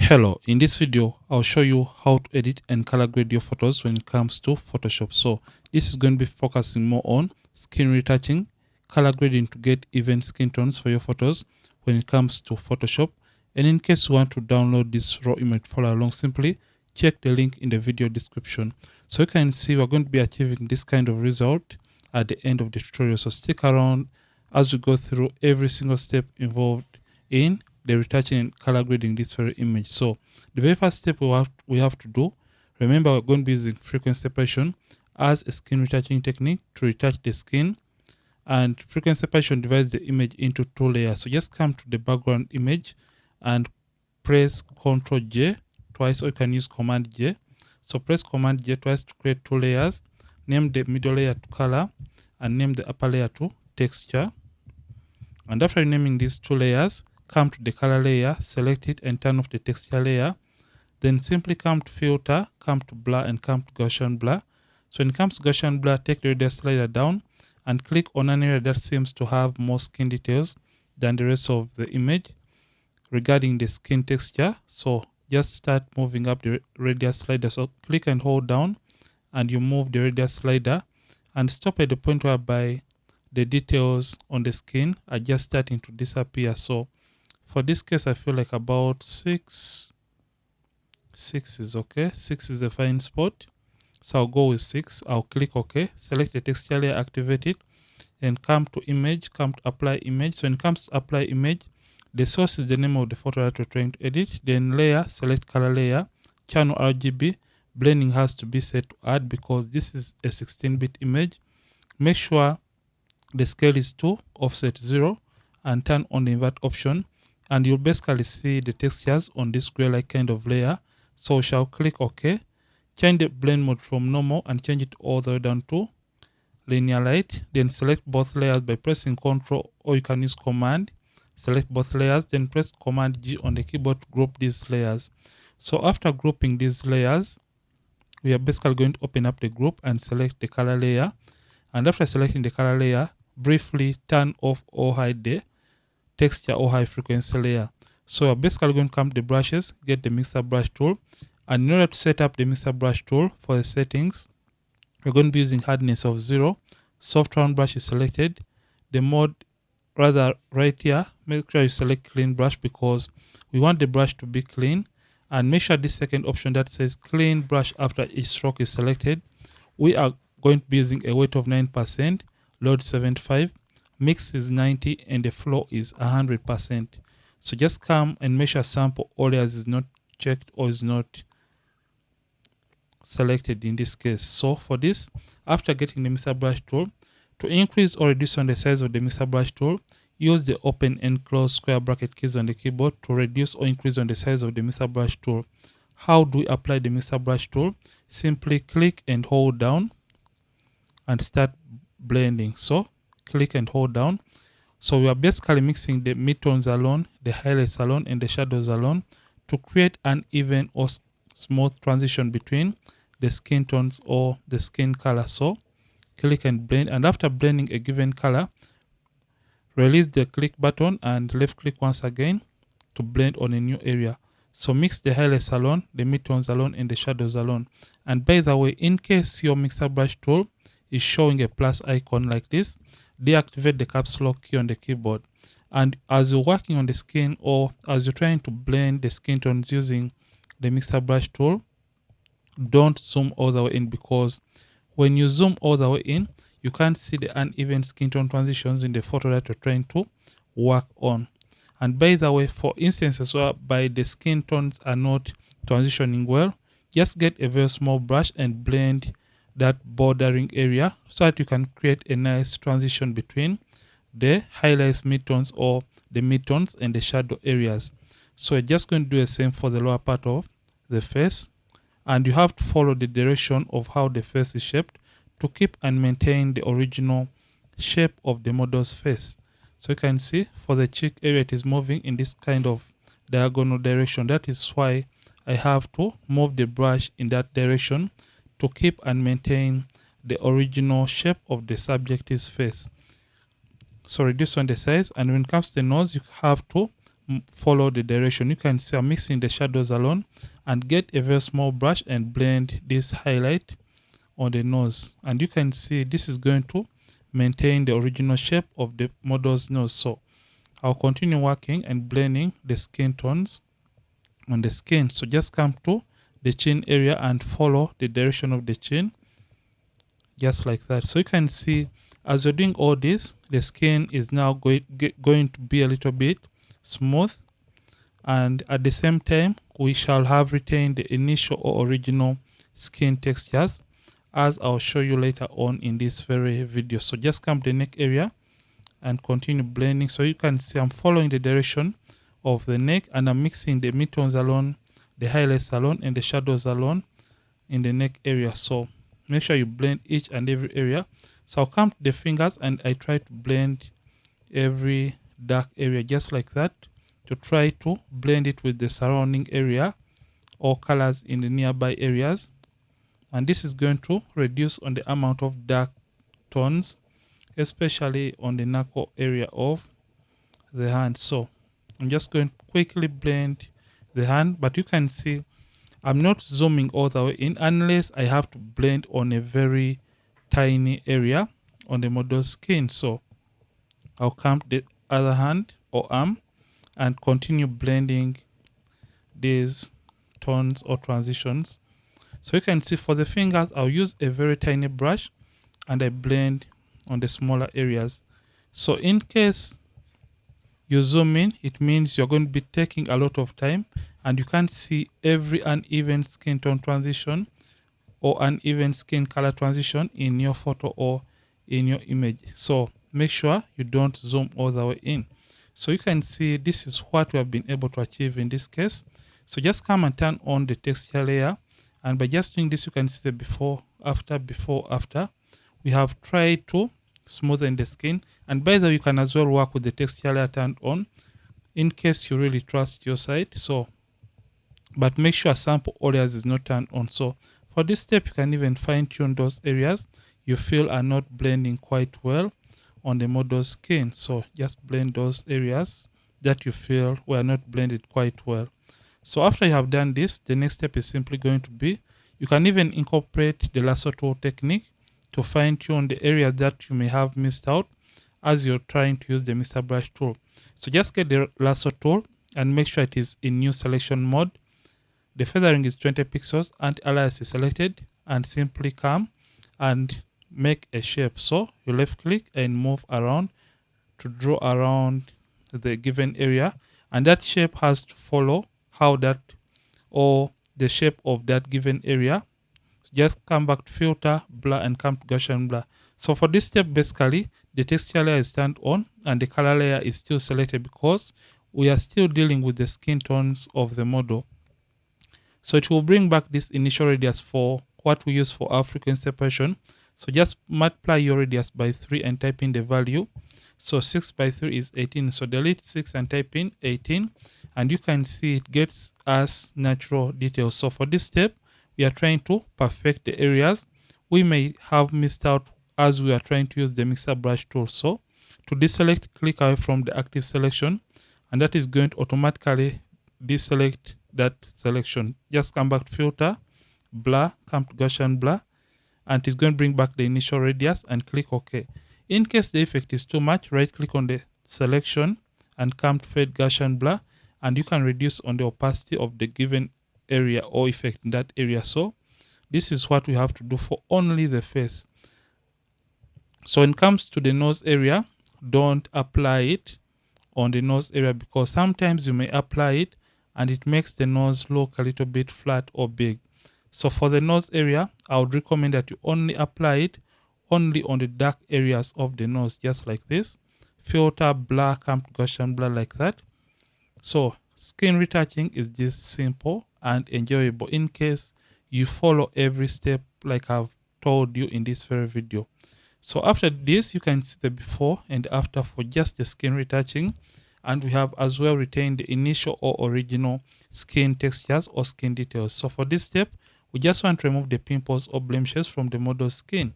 Hello, in this video I'll show you how to edit and color grade your photos when it comes to Photoshop. So this is going to be focusing more on skin retouching, color grading to get even skin tones for your photos when it comes to Photoshop. And in case you want to download this raw image to follow along, simply check the link in the video description. So you can see we're going to be achieving this kind of result at the end of the tutorial. So stick around as we go through every single step involved in the retouching and color grading this very image. So the very first step we have to do, remember we're going to be using frequency separation as a skin retouching technique to retouch the skin, and frequency separation divides the image into two layers. So just come to the background image and press Ctrl J twice, or you can use Command J. So press Command J twice to create two layers. Name the middle layer to color and name the upper layer to texture. And after renaming these two layers, come to the color layer, select it and turn off the texture layer. Then simply come to filter, come to blur and come to Gaussian blur. So when it comes to Gaussian blur, take the radius slider down and click on an area that seems to have more skin details than the rest of the image regarding the skin texture. So just start moving up the radius slider. So click and hold down and you move the radius slider and stop at the point whereby the details on the skin are just starting to disappear. So for this case, I feel like about 6 is okay. 6 is a fine spot. So I'll go with 6. I'll click OK. Select the texture layer, activate it, and come to image, come to apply image. So when it comes to apply image, the source is the name of the photo that we're trying to edit. Then layer, select color layer, channel RGB. Blending has to be set to add because this is a 16-bit image. Make sure the scale is 2, offset 0, and turn on the invert option. And you'll basically see the textures on this gray-like kind of layer. So shall click OK. Change the blend mode from normal and change it all the way down to linear light. Then select both layers by pressing Ctrl, or you can use Command. Select both layers, then press Command G on the keyboard to group these layers. So after grouping these layers, we are basically going to open up the group and select the color layer. And after selecting the color layer, briefly turn off or hide the texture or high frequency layer. So we're basically going to come to the brushes, get the mixer brush tool, and in order to set up the mixer brush tool for the settings, we're going to be using hardness of 0. Soft round brush is selected. The mode rather right here, make sure you select clean brush because we want the brush to be clean, and make sure this second option that says clean brush after each stroke is selected. We are going to be using a weight of 9%, load 75, mix is 90, and the flow is 100%. So just come and make sure sample all layers is not checked or is not selected in this case. So for this, after getting the mixer brush tool, to increase or reduce on the size of the mixer brush tool, use the open and close square bracket keys on the keyboard to reduce or increase on the size of the mixer brush tool. How do we apply the mixer brush tool? Simply click and hold down and start blending. So click and hold down. So we are basically mixing the midtones alone, the highlights alone, and the shadows alone to create an even or smooth transition between the skin tones or the skin color. So click and blend, and after blending a given color, release the click button and left click once again to blend on a new area. So mix the highlights alone, the midtones alone, and the shadows alone. And by the way, in case your mixer brush tool is showing a plus icon like this, deactivate the caps lock key on the keyboard. And as you're working on the skin or as you're trying to blend the skin tones using the mixer brush tool, don't zoom all the way in, because when you zoom all the way in, you can't see the uneven skin tone transitions in the photo that you're trying to work on. And by the way, for instances whereby the skin tones are not transitioning well, just get a very small brush and blend that bordering area so that you can create a nice transition between the highlights, midtones, or the midtones and the shadow areas. So we're just going to do the same for the lower part of the face, and you have to follow the direction of how the face is shaped to keep and maintain the original shape of the model's face. So you can see for the cheek area, it is moving in this kind of diagonal direction. That is why I have to move the brush in that direction to keep and maintain the original shape of the subject's face. So reduce on the size, and when it comes to the nose, you have to follow the direction. You can see I'm mixing the shadows alone, and get a very small brush and blend this highlight on the nose, and you can see this is going to maintain the original shape of the model's nose. So I'll continue working and blending the skin tones on the skin. So just come to the chin area and follow the direction of the chin, just like that. So you can see as you're doing all this, the skin is now going to be a little bit smooth, and at the same time we shall have retained the initial or original skin textures, as I'll show you later on in this very video. So just come to the neck area and continue blending. So you can see I'm following the direction of the neck, and I'm mixing the midtones alone, the highlights alone, and the shadows alone in the neck area. So make sure you blend each and every area. So I'll come to the fingers and I try to blend every dark area just like that, to try to blend it with the surrounding area or colors in the nearby areas, and this is going to reduce on the amount of dark tones, especially on the knuckle area of the hand. So I'm just going to quickly blend the hand, but you can see I'm not zooming all the way in unless I have to blend on a very tiny area on the model's skin. So I'll come to the other hand or arm and continue blending these tones or transitions. So you can see for the fingers, I'll use a very tiny brush and I blend on the smaller areas. So in case you zoom in, it means you're going to be taking a lot of time and you can't see every uneven skin tone transition or uneven skin color transition in your photo or in your image. So make sure you don't zoom all the way in. So you can see this is what we have been able to achieve in this case. So just come and turn on the texture layer, and by just doing this you can see the before after. We have tried to smoothen the skin, and by the way you can as well work with the texture layer turned on in case you really trust your site. So but make sure sample areas is not turned on. So for this step you can even fine tune those areas you feel are not blending quite well on the model's skin. So just blend those areas that you feel were not blended quite well. So after you have done this, the next step is simply going to be, you can even incorporate the lasso tool technique to fine tune the areas that you may have missed out as you're trying to use the Mr. Brush tool. So just get the lasso tool and make sure it is in new selection mode. The feathering is 20 pixels and alias is selected, and simply come and make a shape. So you left click and move around to draw around the given area, and that shape has to follow how that or the shape of that given area. So just come back to filter, blur, and come to Gaussian blur. So for this step, basically the texture layer is turned on and the color layer is still selected because we are still dealing with the skin tones of the model. So it will bring back this initial radius for what we use for our frequency separation. So just multiply your radius by 3 and type in the value. So 6 by 3 is 18. So delete 6 and type in 18. And you can see it gets us natural details. So for this step, we are trying to perfect the areas we may have missed out as we are trying to use the mixer brush tool. So to deselect, click away from the active selection, and that is going to automatically deselect that selection. Just come back to filter, blur, come to Gaussian blur, and it's going to bring back the initial radius and click OK. In case the effect is too much, right click on the selection and come to fade Gaussian blur, and you can reduce on the opacity of the given area or effect in that area. So this is what we have to do for only the face. So when it comes to the nose area, don't apply it on the nose area because sometimes you may apply it and it makes the nose look a little bit flat or big. So for the nose area, I would recommend that you only apply it only on the dark areas of the nose, just like this. Filter, blur, come to Gaussian blur like that. So skin retouching is just simple and enjoyable in case you follow every step like I've told you in this very video. So after this, you can see the before and after for just the skin retouching, and we have as well retained the initial or original skin textures or skin details. So for this step, we just want to remove the pimples or blemishes from the model's skin.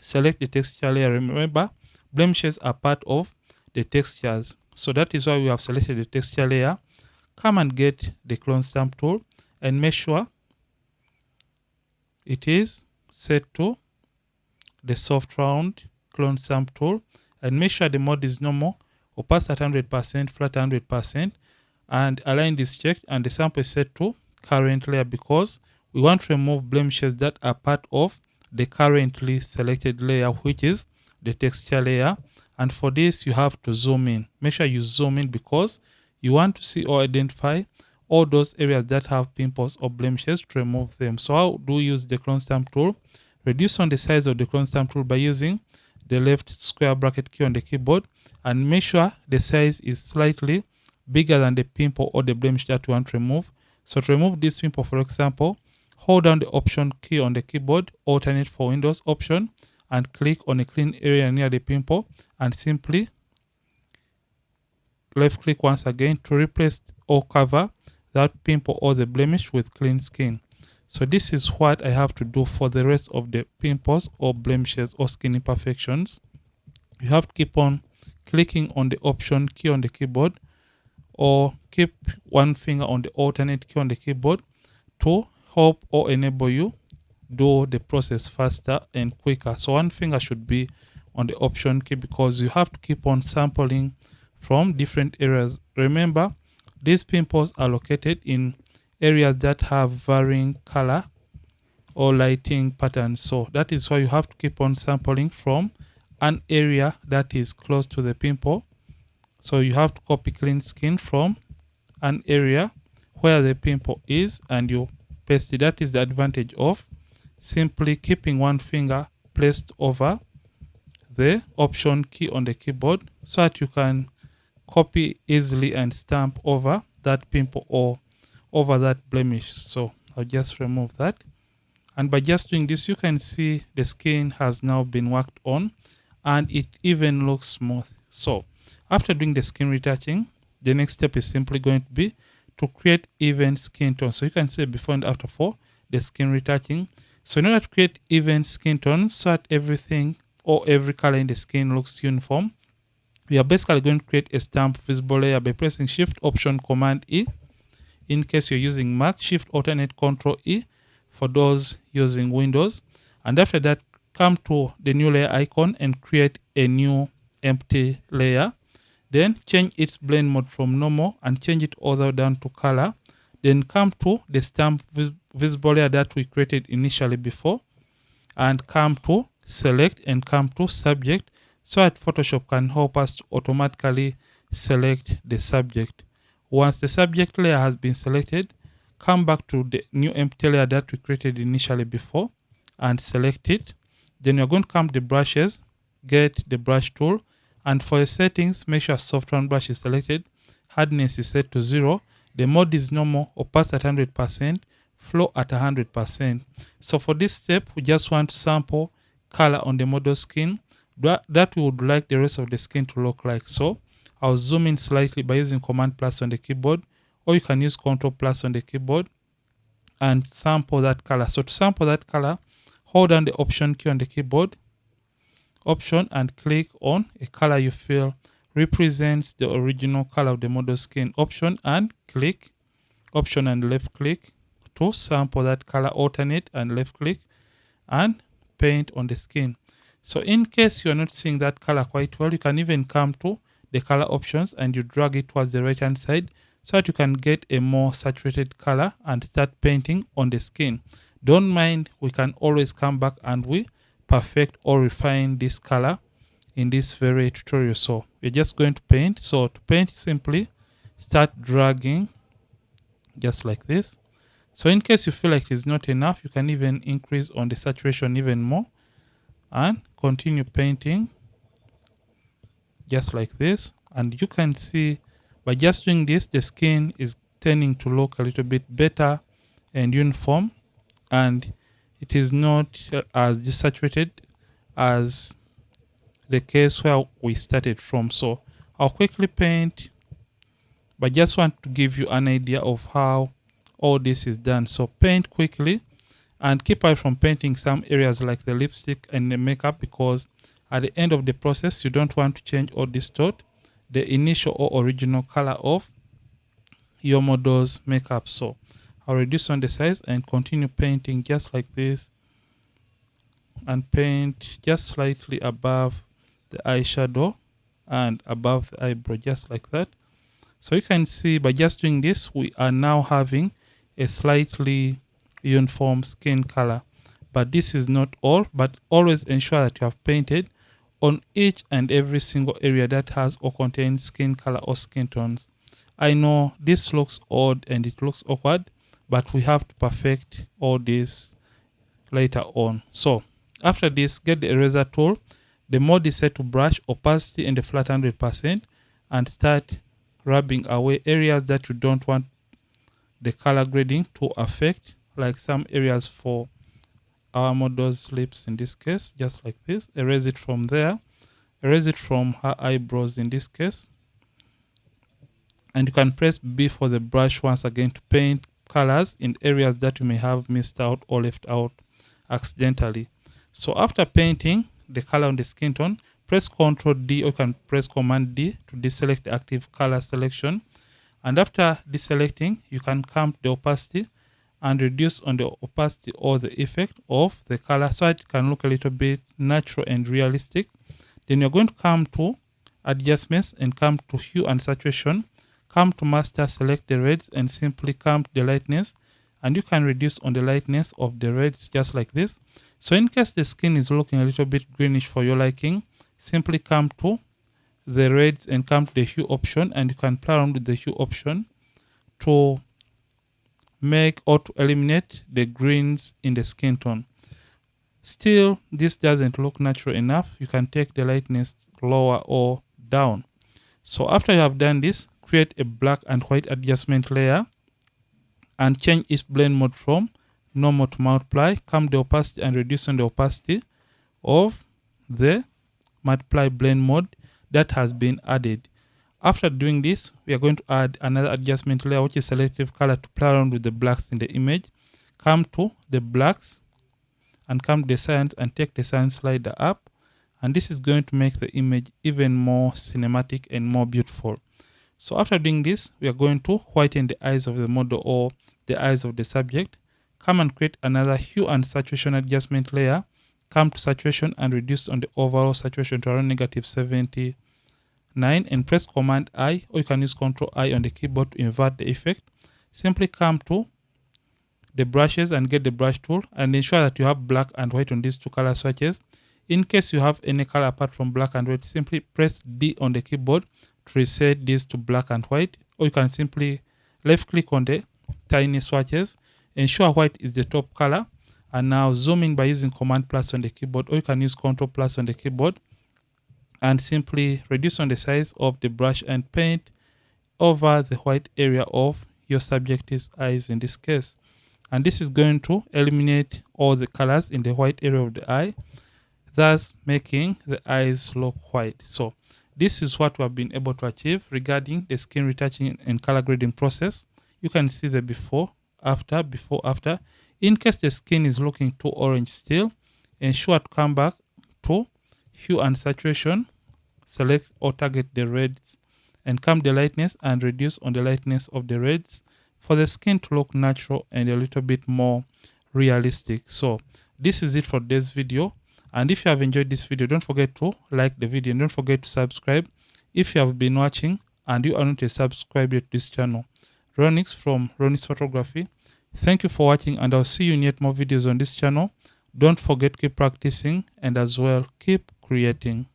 Select the texture layer. Remember, blemishes are part of the textures. So that is why we have selected the texture layer. Come and get the clone stamp tool and make sure it is set to the soft round clone stamp tool, and make sure the mode is normal, opaque at 100%, flat 100%, and align this checked, and the sample is set to current layer because we want to remove blemishes that are part of the currently selected layer, which is the texture layer. And for this you have to zoom in. Make sure you zoom in because you want to see or identify all those areas that have pimples or blemishes to remove them. So how do we use the clone stamp tool? Reduce on the size of the clone stamp tool by using the left square bracket key on the keyboard, and make sure the size is slightly bigger than the pimple or the blemish that you want to remove. So to remove this pimple, for example, hold down the option key on the keyboard, alternate for Windows option, and click on a clean area near the pimple, and simply left click once again to replace or cover that pimple or the blemish with clean skin. So this is what I have to do for the rest of the pimples or blemishes or skin imperfections. You have to keep on clicking on the option key on the keyboard, or keep one finger on the alternate key on the keyboard to help or enable you do the process faster and quicker. So one finger should be on the option key because you have to keep on sampling from different areas. Remember, these pimples are located in areas that have varying color or lighting patterns. So that is why you have to keep on sampling from an area that is close to the pimple. So you have to copy clean skin from an area where the pimple is and you paste it. That is the advantage of simply keeping one finger placed over the option key on the keyboard so that you can copy easily and stamp over that pimple or over that blemish. So I'll just remove that. And by just doing this, you can see the skin has now been worked on and it even looks smooth. So after doing the skin retouching, the next step is simply going to be to create even skin tones. So you can see before and after for the skin retouching. So in order to create even skin tones so that everything or every color in the skin looks uniform, we are basically going to create a stamp visible layer by pressing Shift Option Command E. In case you're using Mac, Shift Alternate Control E for those using Windows. And after that, come to the new layer icon and create a new empty layer. Then change its blend mode from normal and change it all the way down to color. Then come to the stamp visible layer that we created initially before, and come to select and come to subject so that Photoshop can help us to automatically select the subject. Once the subject layer has been selected, come back to the new empty layer that we created initially before and select it. Then you're going to come to the brushes, get the brush tool, and for your settings, make sure soft round brush is selected, hardness is set to 0, the mode is normal, opaque at 100%, flow at 100%. So for this step, we just want to sample color on the model skin that we would like the rest of the skin to look like. So I'll zoom in slightly by using Command plus on the keyboard, or you can use Control plus on the keyboard and sample that color. So to sample that color, hold down the option key on the keyboard, option, and click on a color you feel represents the original color of the model skin. Option and click, option and left click to sample that color, alternate and left click and paint on the skin. So in case you are not seeing that color quite well, you can even come to the color options and you drag it towards the right hand side so that you can get a more saturated color and start painting on the skin. Don't mind, we can always come back and we perfect or refine this color in this very tutorial. So we're just going to paint. So to paint, simply start dragging just like this. So in case you feel like it's not enough, you can even increase on the saturation even more and continue painting just like this. And you can see by just doing this, the skin is tending to look a little bit better and uniform, and it is not as desaturated as the case where we started from. So I'll quickly paint, but just want to give you an idea of how all this is done. So paint quickly and keep away from painting some areas like the lipstick and the makeup, because at the end of the process you don't want to change or distort the initial or original color of your model's makeup. So I'll reduce on the size and continue painting just like this, and paint just slightly above the eyeshadow and above the eyebrow, just like that. So you can see by just doing this, we are now having a slightly uniform skin color. But this is not all, but always ensure that you have painted on each and every single area that has or contains skin color or skin tones. I know this looks odd and it looks awkward, but we have to perfect all this later on. So after this, get the eraser tool. The mode is set to brush, opacity, and the flat 100%, and start rubbing away areas that you don't want the color grading to affect, like some areas for our model's lips in this case, just like this. Erase it from there, erase it from her eyebrows in this case, and you can press B for the brush once again to paint colors in areas that you may have missed out or left out accidentally. So after painting the color on the skin tone, press Ctrl D, or you can press Command D to deselect the active color selection. And after deselecting, you can come to the opacity and reduce on the opacity or the effect of the color so it can look a little bit natural and realistic. Then you're going to come to adjustments and come to hue and saturation. Come to master, select the reds, and simply come to the lightness, and you can reduce on the lightness of the reds just like this. So in case the skin is looking a little bit greenish for your liking, simply come to the reds and come to the hue option, and you can play around with the hue option to make or to eliminate the greens in the skin tone. Still, this doesn't look natural enough. You can take the lightness lower or down. So after you have done this, create a black and white adjustment layer and change its blend mode from normal to multiply. Come to the opacity and reduce on the opacity of the multiply blend mode that has been added. After doing this, we are going to add another adjustment layer, which is selective color, to play around with the blacks in the image. Come to the blacks and come to the cyan and take the cyan slider up, and this is going to make the image even more cinematic and more beautiful. So after doing this, we are going to whiten the eyes of the model or the eyes of the subject. Come and create another hue and saturation adjustment layer. Come to saturation and reduce on the overall saturation to around -79, and press Command I, or you can use Ctrl I on the keyboard to invert the effect. Simply come to the brushes and get the brush tool and ensure that you have black and white on these two color swatches. In case you have any color apart from black and white, simply press D on the keyboard to reset this to black and white, or you can simply left click on the tiny swatches, ensure white is the top color, and now zoom in by using Command plus on the keyboard, or you can use Ctrl plus on the keyboard, and simply reduce on the size of the brush and paint over the white area of your subject's eyes in this case. And this is going to eliminate all the colors in the white area of the eye, thus making the eyes look white. So this is what we have been able to achieve regarding the skin retouching and color grading process. You can see the before, after, before, after. In case the skin is looking too orange still, ensure to come back to hue and saturation, select or target the reds, and come the lightness and reduce on the lightness of the reds for the skin to look natural and a little bit more realistic. So this is it for this video. And if you have enjoyed this video, don't forget to like the video and don't forget to subscribe if you have been watching and you are not a subscriber to this channel. Ronix from Ronix Photography. Thank you for watching, and I'll see you in yet more videos on this channel. Don't forget, keep practicing and as well keep creating.